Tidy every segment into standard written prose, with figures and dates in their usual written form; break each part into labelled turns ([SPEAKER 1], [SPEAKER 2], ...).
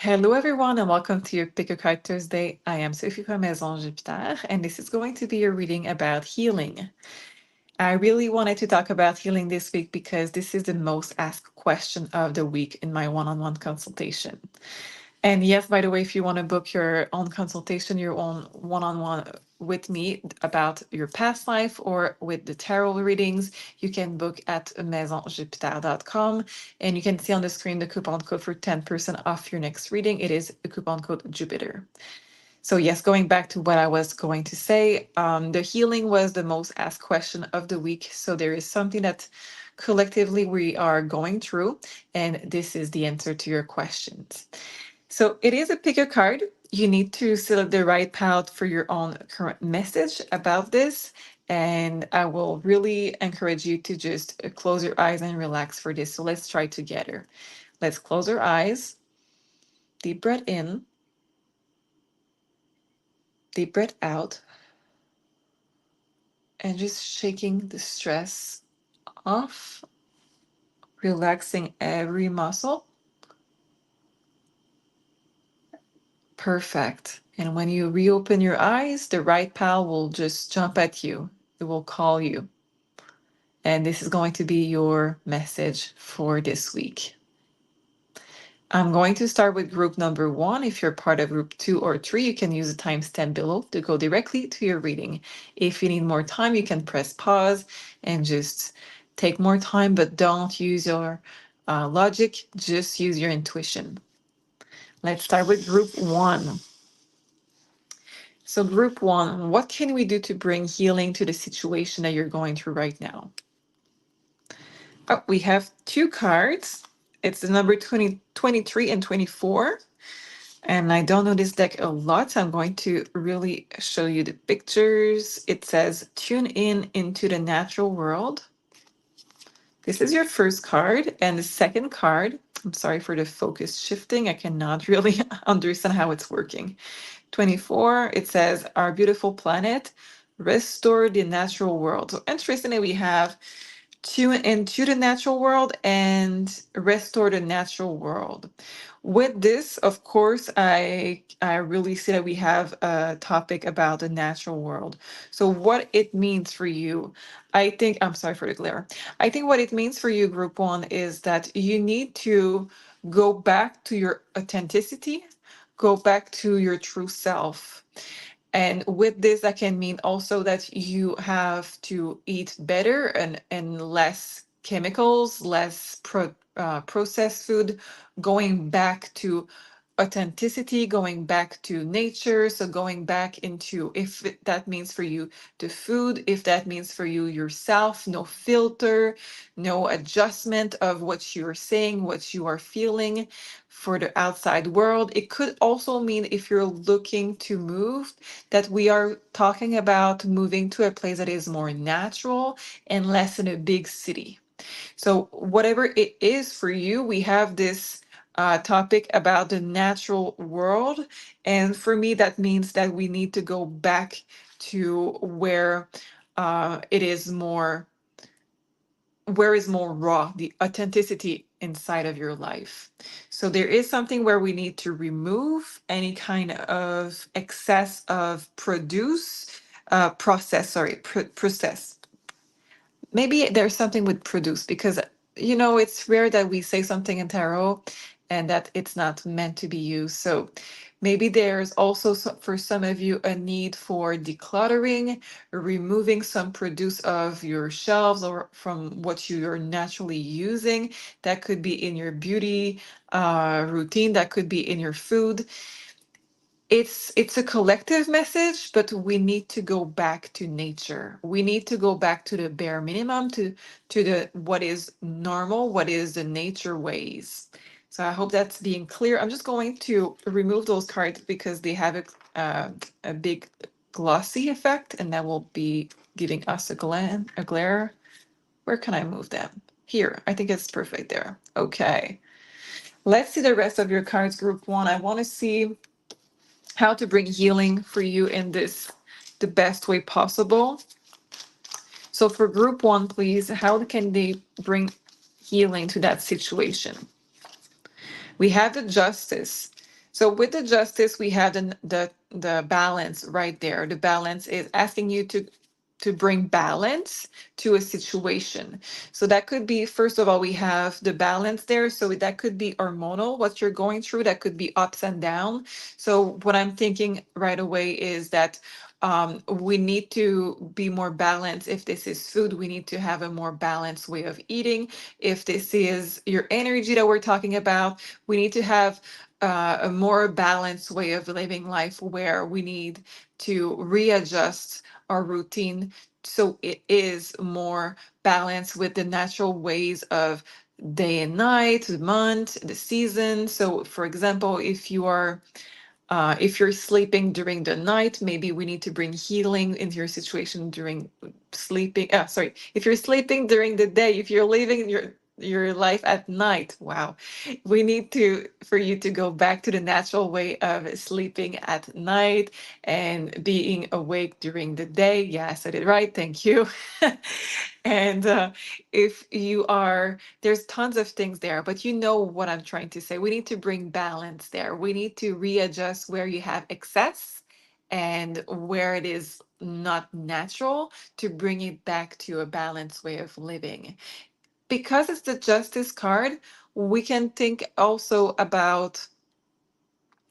[SPEAKER 1] Hello, everyone, and welcome to your Pick a Card Thursday. I am Sophie from Maison Jupiter, and this is going to be a reading about healing. I really wanted to talk about healing this week because this is the most asked question of the week in my one-on-one consultation. And yes, by the way, if you want to book your own consultation, your own one-on-one with me about your past life or with the tarot readings, you can book at maisonjupiter.com. And you can see on the screen the coupon code for 10% off your next reading. It is the coupon code Jupiter. So yes, going back to what I was going to say, the healing was the most asked question of the week. So there is something that collectively we are going through, and this is the answer to your questions. So it is a pick a card. You need to select the right palette for your own current message about this. And I will really encourage you to just close your eyes and relax for this. So let's try together. Let's close our eyes. Deep breath in, deep breath out, and just shaking the stress off, relaxing every muscle. Perfect. And when you reopen your eyes, the right pal will just jump at you. It will call you. And this is going to be your message for this week. I'm going to start with group number 1. If you're part of group 2 or 3, you can use the timestamp below to go directly to your reading. If you need more time, you can press pause and just take more time, but don't use your logic, just use your intuition. Let's start with group 1. So, group 1, what can we do to bring healing to the situation that you're going through right now? Oh, we have 2 cards. It's the number 23 and 24. And I don't know this deck a lot, so I'm going to really show you the pictures. It says, tune in into the natural world. This is your first card. And the second card, I'm sorry for the focus shifting. I cannot really understand how it's working. 24, it says, our beautiful planet, restore the natural world. So interestingly, we have tune into the natural world and restore the natural world. With this, of course, I really see that we have a topic about the natural world. So what it means for you, I think, I'm sorry for the glare. I think what it means for you, group 1, is that you need to go back to your authenticity, go back to your true self. And with this, that can mean also that you have to eat better and less chemicals, less processed food, going back to authenticity, going back to nature. So going back into, if that means for you the food, if that means for you yourself, no filter, no adjustment of what you're saying, what you are feeling for the outside world. It could also mean if you're looking to move, that we are talking about moving to a place that is more natural and less in a big city. So, whatever it is for you, we have this topic about the natural world. And for me, that means that we need to go back to it is more, where is more raw, the authenticity inside of your life. So there is something where we need to remove any kind of excess of process. Maybe there's something with produce because, it's rare that we say something in tarot and that it's not meant to be used. So maybe there's also, for some of you, a need for decluttering, removing some produce of your shelves or from what you're naturally using. That could be in your beauty routine, that could be in your food. It's a collective message, but we need to go back to nature. We need to go back to the bare minimum, to the what is normal, what is the nature ways. So I hope that's being clear. I'm just going to remove those cards because they have a big glossy effect, and that will be giving us a glare. Where can I move them? Here, I think it's perfect there. Okay. Let's see the rest of your cards, group 1. I want to see how to bring healing for you in this the best way possible. So for group 1, please, how can they bring healing to that situation? We have the justice. So with the justice, we have the balance right there. The balance is asking you to bring balance to a situation. So that could be, first of all, we have the balance there. So that could be hormonal, what you're going through. That could be ups and down. So what I'm thinking right away is that we need to be more balanced. If this is food, we need to have a more balanced way of eating. If this is your energy that we're talking about, we need to have a more balanced way of living life where we need to readjust our routine so it is more balanced with the natural ways of day and night, the month, the season. So, for example, if you're sleeping during the night, maybe we need to bring healing into your situation during sleeping. Sorry, if you're sleeping during the day, if you're living your life at night, wow, we need to for you to go back to the natural way of sleeping at night and being awake during the day. Yeah, I said it right. Thank you. And if you are, there's tons of things there, but you know what I'm trying to say. We need to bring balance there. We need to readjust where you have excess and where it is not natural to bring it back to a balanced way of living. Because it's the justice card, we can think also about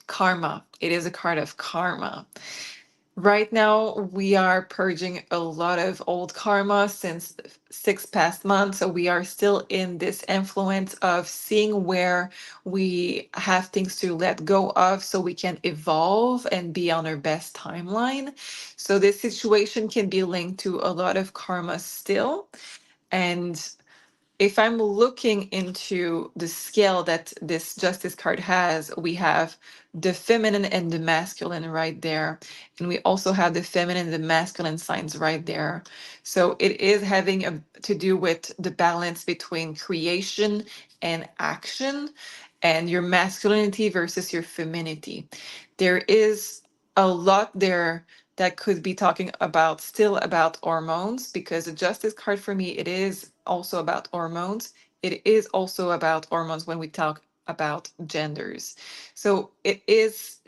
[SPEAKER 1] karma. It is a card of karma. Right now, we are purging a lot of old karma since 6 past months. So we are still in this influence of seeing where we have things to let go of so we can evolve and be on our best timeline. So this situation can be linked to a lot of karma still. And if I'm looking into the scale that this justice card has, we have the feminine and the masculine right there. And we also have the feminine and the masculine signs right there. So it is having to do with the balance between creation and action and your masculinity versus your femininity. There is a lot there that could be talking about still about hormones because the justice card for me it is also about hormones. It is also about hormones when we talk about genders. So it is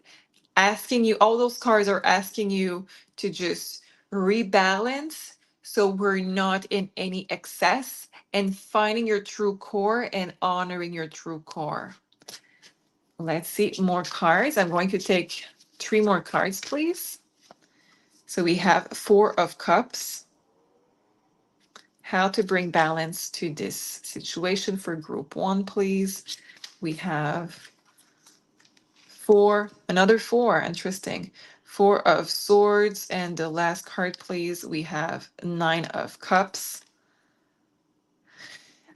[SPEAKER 1] asking you, all those cards are asking you to just rebalance so we're not in any excess and finding your true core and honoring your true core. Let's see more cards. I'm going to take 3 more cards, please. So we have 4 of Cups. How to bring balance to this situation for group 1, please. We have another 4, interesting. 4 of Swords, and the last card, please, we have 9 of Cups.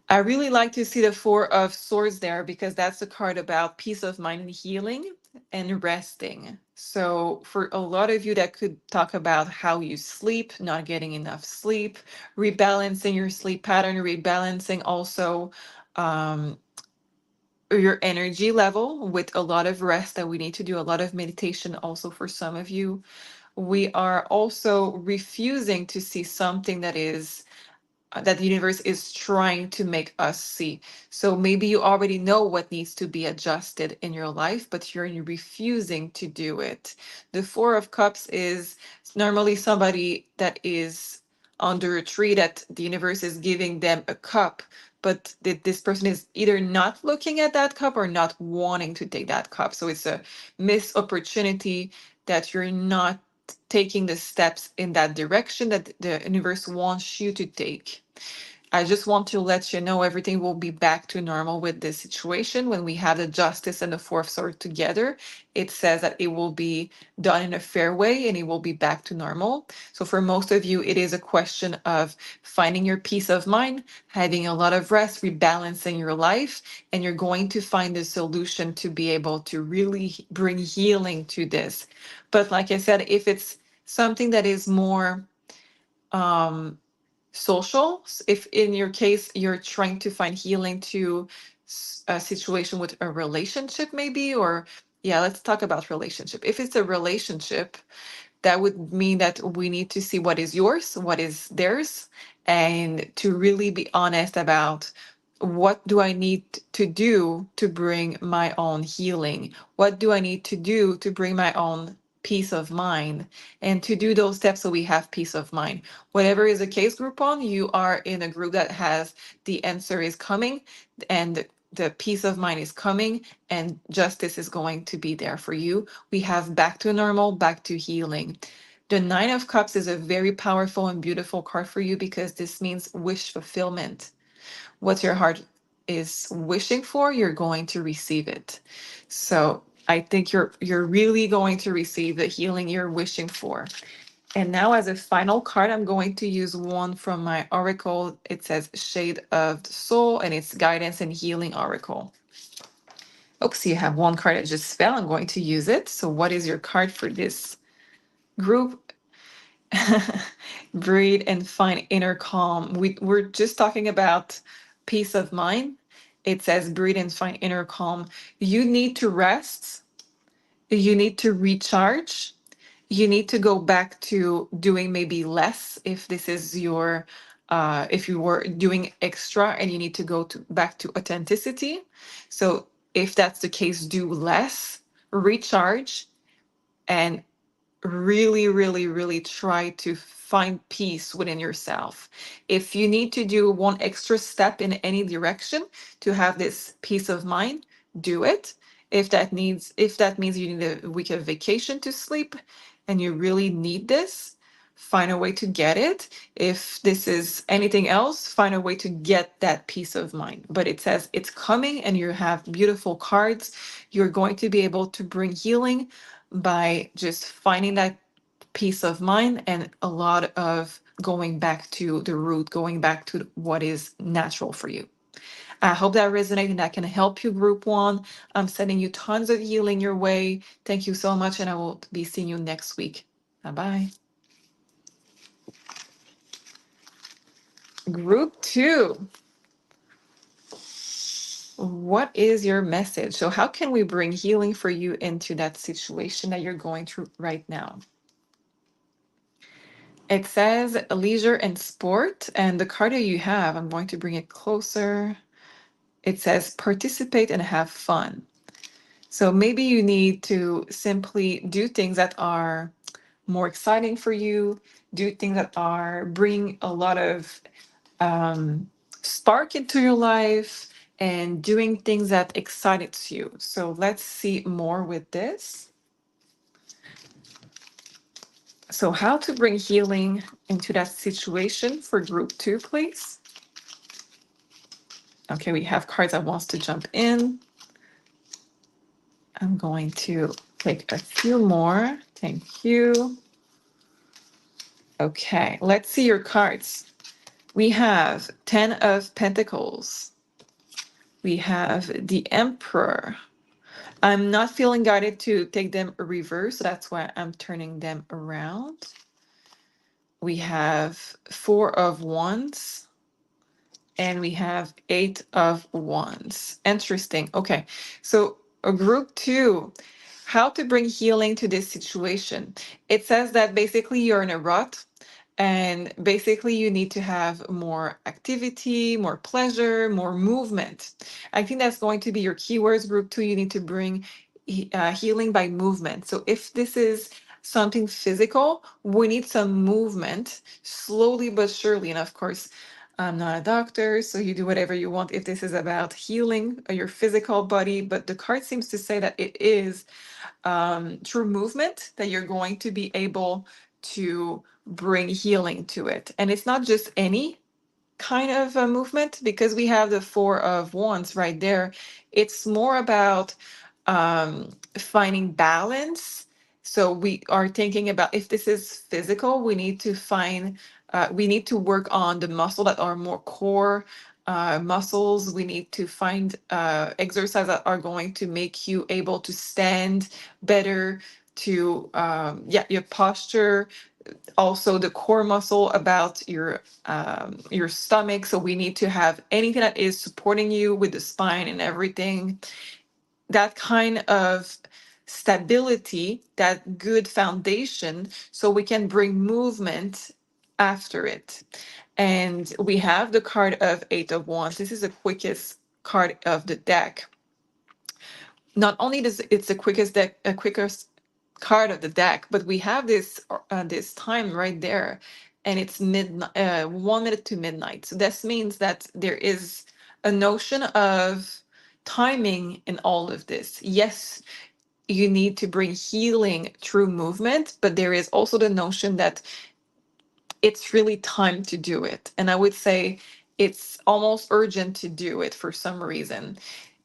[SPEAKER 1] I really like to see the 4 of Swords there because that's a card about peace of mind and healing and resting. So, for a lot of you, that could talk about how you sleep, not getting enough sleep, rebalancing your sleep pattern, rebalancing also um, your energy level with a lot of rest that we need to do, a lot of meditation also for some of you. We are also refusing to see something that the universe is trying to make us see. So maybe you already know what needs to be adjusted in your life, but you're refusing to do it. The 4 of Cups is normally somebody that is under a tree that the universe is giving them a cup, but this person is either not looking at that cup or not wanting to take that cup. So it's a missed opportunity that you're not taking the steps in that direction that the universe wants you to take. I just want to let you know everything will be back to normal with this situation. When we have the justice and the 4 of Swords together, it says that it will be done in a fair way and it will be back to normal. So for most of you, it is a question of finding your peace of mind, having a lot of rest, rebalancing your life, and you're going to find a solution to be able to really bring healing to this. But like I said, if it's something that is more um, social, if in your case you're trying to find healing to a situation with a relationship, maybe, or yeah, let's talk about relationship. If it's a relationship, that would mean that we need to see what is yours, what is theirs, and to really be honest about what do I need to do to bring my own healing? What do I need to do to bring my own peace of mind? And to do those steps so we have peace of mind. Whatever is the case, Groupon, you are in a group that has the answer is coming and the peace of mind is coming and justice is going to be there for you. We have back to normal, back to healing. The Nine of Cups is a very powerful and beautiful card for you because this means wish fulfillment. What your heart is wishing for, you're going to receive it. So I think you're really going to receive the healing you're wishing for. And now as a final card, I'm going to use one from my oracle. It says Shade of the Soul, and it's Guidance and Healing Oracle. Oops, you have one card that just fell. I'm going to use it. So what is your card for this group? Breathe and find inner calm. We're just talking about peace of mind. It says breathe and find inner calm. You need to rest. You need to recharge. You need to go back to doing maybe less if this is your if you were doing extra and you need to go to back to authenticity. So if that's the case, do less, recharge, and really, really, really try to find peace within yourself. If you need to do one extra step in any direction to have this peace of mind, do it. If that means you need a week of vacation to sleep and you really need this, find a way to get it. If this is anything else, find a way to get that peace of mind. But it says it's coming and you have beautiful cards. You're going to be able to bring healing by just finding that peace of mind and a lot of going back to the root, going back to what is natural for you. I hope that resonates and that can help you, Group One. I'm sending you tons of healing your way. Thank you so much, and I will be seeing you next week. Bye bye. Group Two, what is your message? So, how can we bring healing for you into that situation that you're going through right now? It says leisure and sport, and the card that you have, I'm going to bring it closer. It says participate and have fun. So maybe you need to simply do things that are more exciting for you, do things that are bring a lot of spark into your life, and doing things that excites you. So let's see more with this. So how to bring healing into that situation for group two, please. Okay, we have cards that wants to jump in. I'm going to take a few more. Thank you. Okay, let's see your cards. We have 10 of Pentacles. We have the Emperor. I'm not feeling guided to take them reverse, so that's why I'm turning them around. We have 4 of Wands. And we have 8 of Wands. Interesting. Okay, so a group 2, how to bring healing to this situation. It says that basically you're in a rut and basically you need to have more activity, more pleasure, more movement. I think that's going to be your keywords, group 2. You need to bring healing by movement. So if this is something physical, we need some movement slowly but surely. And of course, I'm not a doctor, so you do whatever you want if this is about healing your physical body. But the card seems to say that it is through movement that you're going to be able to bring healing to it. And it's not just any kind of a movement because we have the 4 of Wands right there. It's more about finding balance. So we are thinking about if this is physical, we need to find, we need to work on the muscle that are more core muscles. We need to find exercise that are going to make you able to stand better, to yeah, your posture, also the core muscle about your stomach. So we need to have anything that is supporting you with the spine and everything. That kind of stability, that good foundation, so we can bring movement after it. And we have the card of Eight of Wands. This is the quickest card of the deck. Not only does it's the quickest card of the deck, but we have this time right there, and it's 1 minute to midnight. So this means that there is a notion of timing in all of this. Yes, you need to bring healing through movement, but there is also the notion that it's really time to do it. And I would say it's almost urgent to do it for some reason.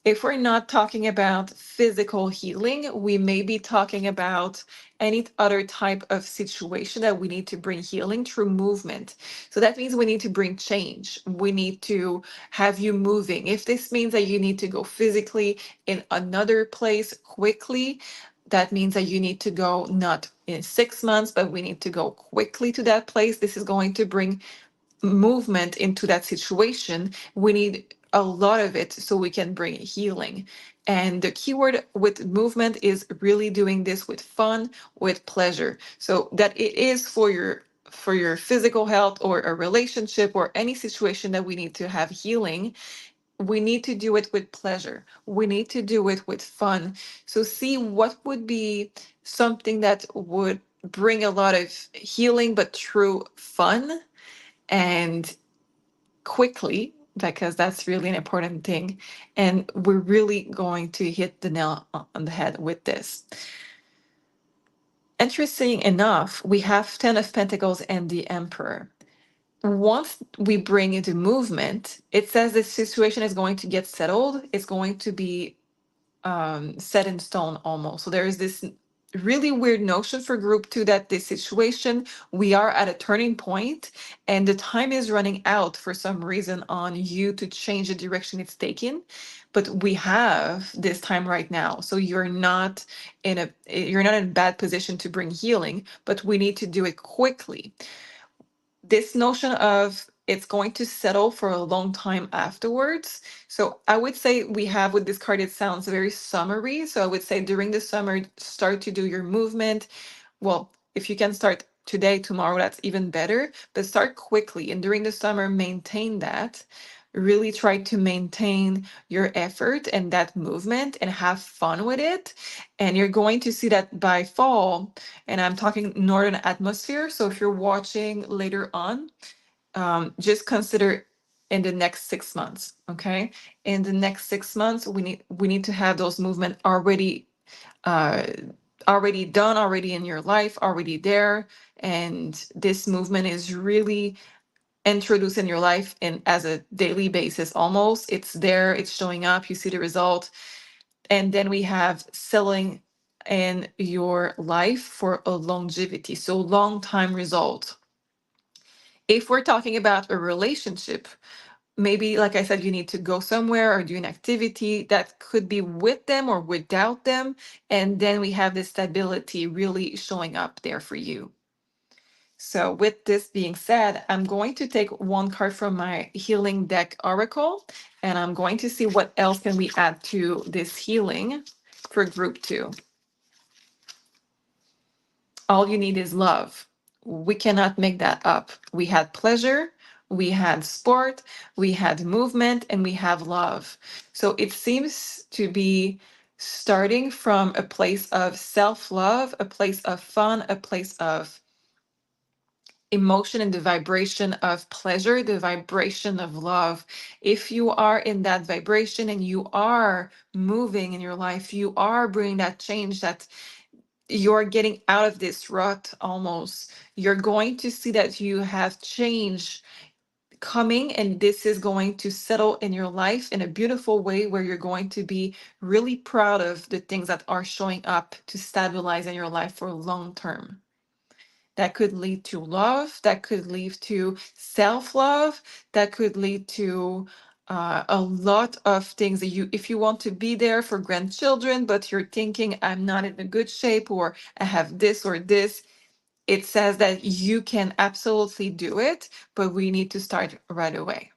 [SPEAKER 1] If we're not talking about physical healing, we may be talking about any other type of situation that we need to bring healing through movement. So that means we need to bring change. We need to have you moving. If this means that you need to go physically in another place quickly, that means that you need to go not in 6 months, but we need to go quickly to that place. This is going to bring movement into that situation. We need a lot of it so we can bring healing. And the keyword with movement is really doing this with fun, with pleasure. So that it is for your physical health or a relationship or any situation that we need to have healing, we need to do it with pleasure. We need to do it with fun. So see what would be something that would bring a lot of healing, but through fun and quickly, because that's really an important thing. And we're really going to hit the nail on the head with this. Interesting enough, we have Ten of Pentacles and the Emperor. Once we bring into movement, it says this situation is going to get settled. It's going to be set in stone almost. So there is this really weird notion for group two that this situation, we are at a turning point and the time is running out for some reason on you to change the direction it's taking. But we have this time right now. So you're not in a bad position to bring healing, but we need to do it quickly. This notion of it's going to settle for a long time afterwards. So I would say we have with this card, it sounds very summery. So I would say during the summer, start to do your movement. Well, if you can start today, tomorrow, that's even better, but start quickly. And during the summer, maintain that. Really try to maintain your effort and that movement and have fun with it. And you're going to see that by fall, and I'm talking northern atmosphere. So if you're watching later on, just consider in the next 6 months. Okay, in the next 6 months, we need to have those movement uh, already done, already in your life, already there, and this movement is really introduced in your life and as a daily basis almost. It's there, it's showing up, you see the result. And then we have selling in your life for a longevity, so long time result. If we're talking about a relationship, maybe like I said, you need to go somewhere or do an activity that could be with them or without them, and then we have this stability really showing up there for you. So with this being said, I'm going to take one card from my healing deck oracle, and I'm going to see what else can we add to this healing for group two. All you need is love. We cannot make that up. We had pleasure, we had sport, we had movement, and we have love. So it seems to be starting from a place of self-love, a place of fun, a place of emotion and the vibration of pleasure, the vibration of love. If you are in that vibration and you are moving in your life, you are bringing that change, that you're getting out of this rut almost, you're going to see that you have change coming, and this is going to settle in your life in a beautiful way where you're going to be really proud of the things that are showing up to stabilize in your life for long term. That could lead to love, that could lead to self-love, that could lead to a lot of things that if you want to be there for grandchildren, but you're thinking, I'm not in a good shape, or I have this or this, it says that you can absolutely do it, but we need to start right away.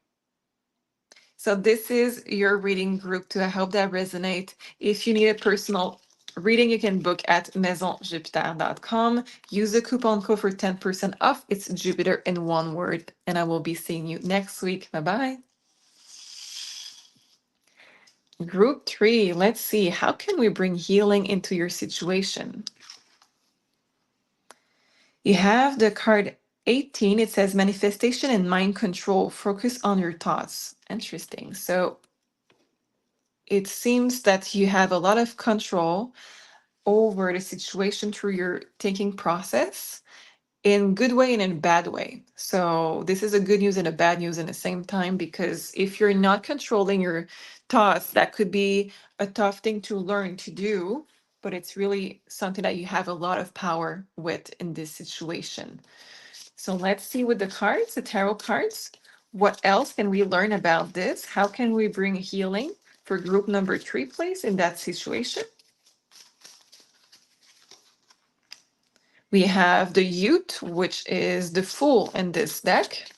[SPEAKER 1] So this is your reading group two. I hope that resonates. If you need a personal reading you can book at maisonjupiter.com. Use the coupon code for 10% off. It's Jupiter in one word. And I will be seeing you next week. Bye bye. Group 3, let's see. How can we bring healing into your situation? You have the card 18. It says manifestation and mind control. Focus on your thoughts. Interesting. So it seems that you have a lot of control over the situation through your thinking process in good way and in bad way. So this is a good news and a bad news in the same time, because if you're not controlling your thoughts, that could be a tough thing to learn to do, but it's really something that you have a lot of power with in this situation. So let's see with the cards, the tarot cards, what else can we learn about this? How can we bring healing for group number 3, please, in that situation? We have the Youth, which is the Fool in this deck.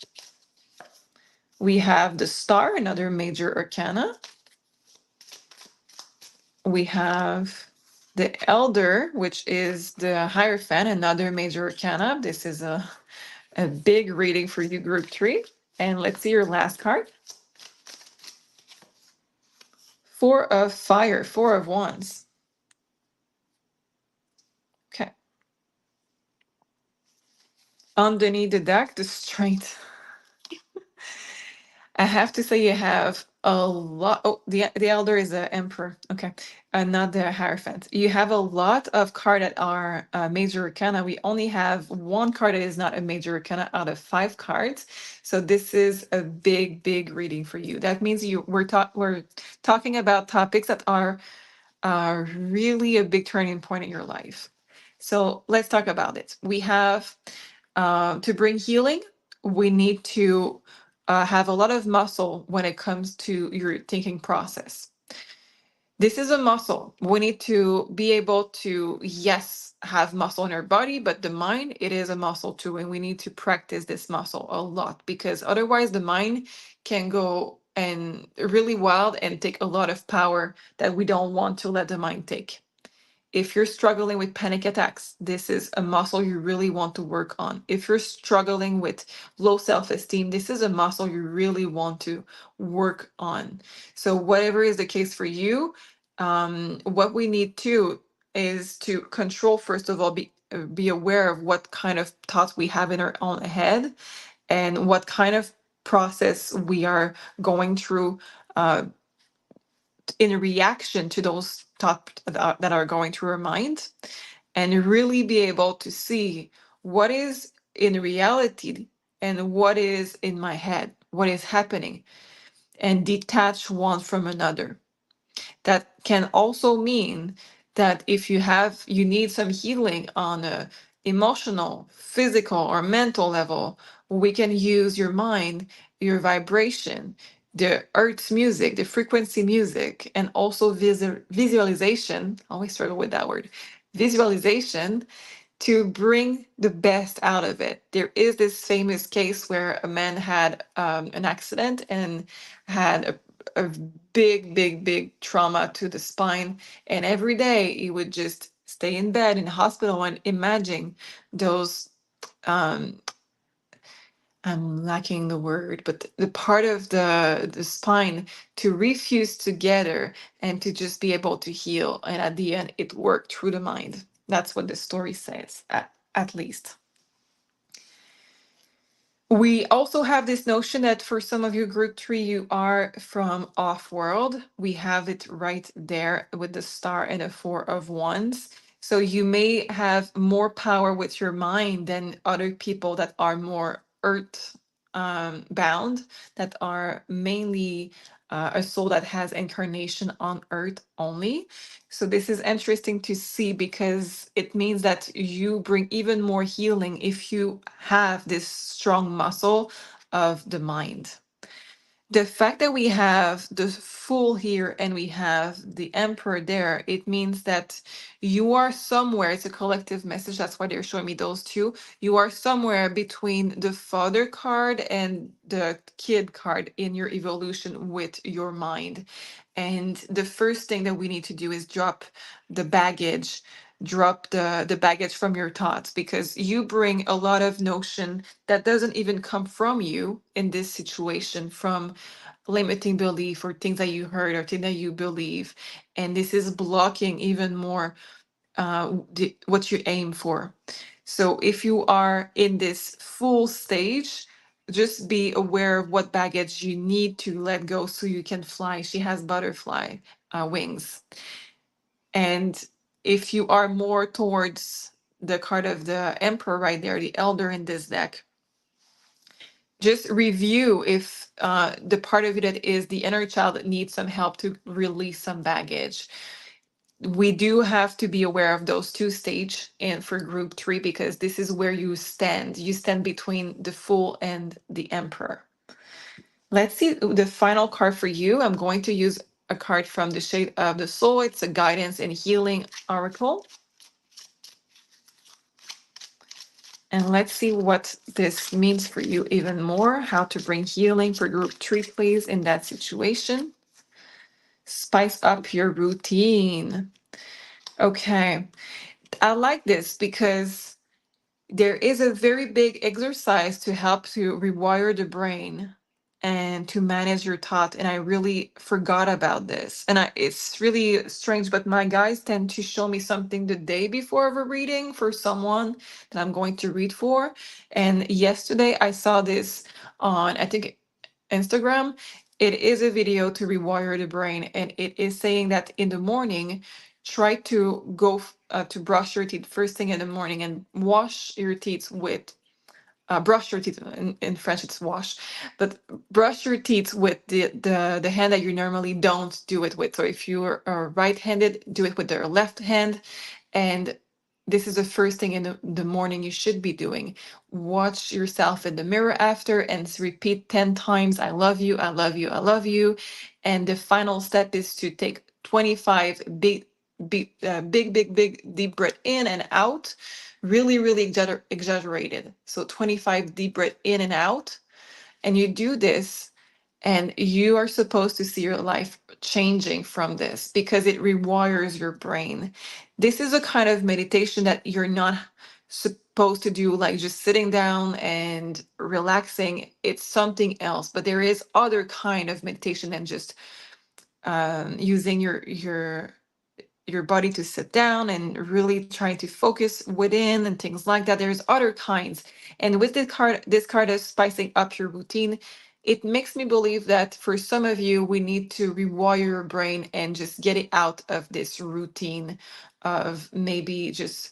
[SPEAKER 1] We have the Star, another major arcana. We have the Elder, which is the Hierophant, another major arcana. This is a big reading for you, group 3. And let's see your last card. Four of Fire, Four of Wands. Okay. Underneath the deck, the Strength. I have to say you have a lot. Oh, the Elder is the Emperor. Okay, not the Hierophant. You have a lot of cards that are major arcana. We only have one card that is not a major arcana out of 5 cards. So this is a big, big reading for you. That means we're talking about topics that are really a big turning point in your life. So let's talk about it. We have to bring healing, we need to have a lot of muscle when it comes to your thinking process. This is a muscle. We need to be able to, yes, have muscle in our body, but the mind, it is a muscle too. And we need to practice this muscle a lot, because otherwise the mind can go and really wild and take a lot of power that we don't want to let the mind take. If you're struggling with panic attacks, this is a muscle you really want to work on. If you're struggling with low self esteem, this is a muscle you really want to work on. So, whatever is the case for you, what we need to is to control, first of all, be aware of what kind of thoughts we have in our own head and what kind of process we are going through uh, in reaction to those thoughts that are going through our mind, and really be able to see what is in reality and what is in my head, what is happening, and detach one from another. That can also mean that if you need some healing on a emotional, physical, or mental level, we can use your mind, your vibration, the earth's music, the frequency music, and also visualization. I always struggle with that word. Visualization, to bring the best out of it. There is this famous case where a man had an accident and had a big, big, big trauma to the spine. And every day he would just stay in bed in the hospital and imagine those. Um, I'm lacking the word, but the part of the spine to refuse together and to just be able to heal. And at the end, it worked through the mind. That's what the story says, at least. We also have this notion that for some of you, group 3, you are from off world. We have it right there with the Star and a 4 of Wands. So you may have more power with your mind than other people that are more earth bound, that are mainly a soul that has incarnation on earth only. So this is interesting to see, because it means that you bring even more healing if you have this strong muscle of the mind. The fact that we have the Fool here and we have the Emperor there, it means that you are somewhere. It's a collective message. That's why they're showing me those two. You are somewhere between the Father card and the Kid card in your evolution with your mind. And the first thing that we need to do is drop the baggage, drop the baggage from your thoughts, because you bring a lot of notion that doesn't even come from you in this situation, from limiting belief or things that you heard or things that you believe. And this is blocking even more what you aim for. So if you are in this full stage, just be aware of what baggage you need to let go so you can fly. She has butterfly wings. And if you are more towards the card of the Emperor right there, the Elder in this deck, just review if the part of it that is the inner child that needs some help to release some baggage. We do have to be aware of those two stage and for group 3, because this is where you stand between the Fool and the Emperor. Let's see the final card for you. I'm going to use a card from the Shade of the Soul. It's a guidance and healing oracle. And let's see what this means for you even more. How to bring healing for group 3, please, in that situation. Spice up your routine. Okay. I like this because there is a very big exercise to help to rewire the brain and to manage your thought. And I really forgot about this. And it's really strange, but my guys tend to show me something the day before of a reading for someone that I'm going to read for. And yesterday I saw this on, I think, Instagram. It is a video to rewire the brain, and it is saying that in the morning, try to go to brush your teeth first thing in the morning and wash your teeth with brush your teeth in French it's wash, but brush your teeth with the hand that you normally don't do it with. So if you are right-handed, do it with the left hand. And this is the first thing in the morning you should be doing. Watch yourself in the mirror after and repeat 10 times, I love you, I love you, I love you. And the final step is to take 25 big deep breath in and out, really, really exaggerated. So 25 deep breath in and out. And you do this, and you are supposed to see your life changing from this because it rewires your brain. This is a kind of meditation that you're not supposed to do, like just sitting down and relaxing. It's something else, but there is other kind of meditation than just using your body to sit down and really trying to focus within and things like that. There's other kinds. And with this card is spicing up your routine. It makes me believe that for some of you, we need to rewire your brain and just get it out of this routine of maybe just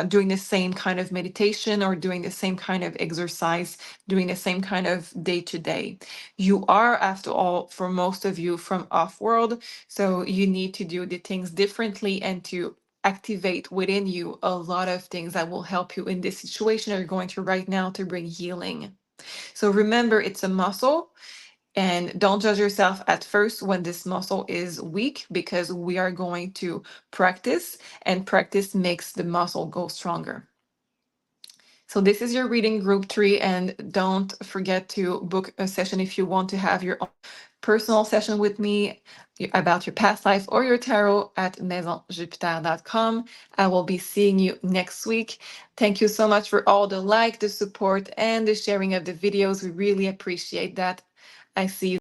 [SPEAKER 1] doing the same kind of meditation or doing the same kind of exercise, doing the same kind of day to day. You are, after all, for most of you, from off world, so you need to do the things differently and to activate within you a lot of things that will help you in this situation you're going through right now to bring healing. So remember, it's a muscle. And don't judge yourself at first when this muscle is weak, because we are going to practice, and practice makes the muscle go stronger. So this is your reading group 3, and don't forget to book a session if you want to have your own personal session with me about your past life or your tarot at maisonjupiter.com. I will be seeing you next week. Thank you so much for all the like, the support, and the sharing of the videos. We really appreciate that. I see you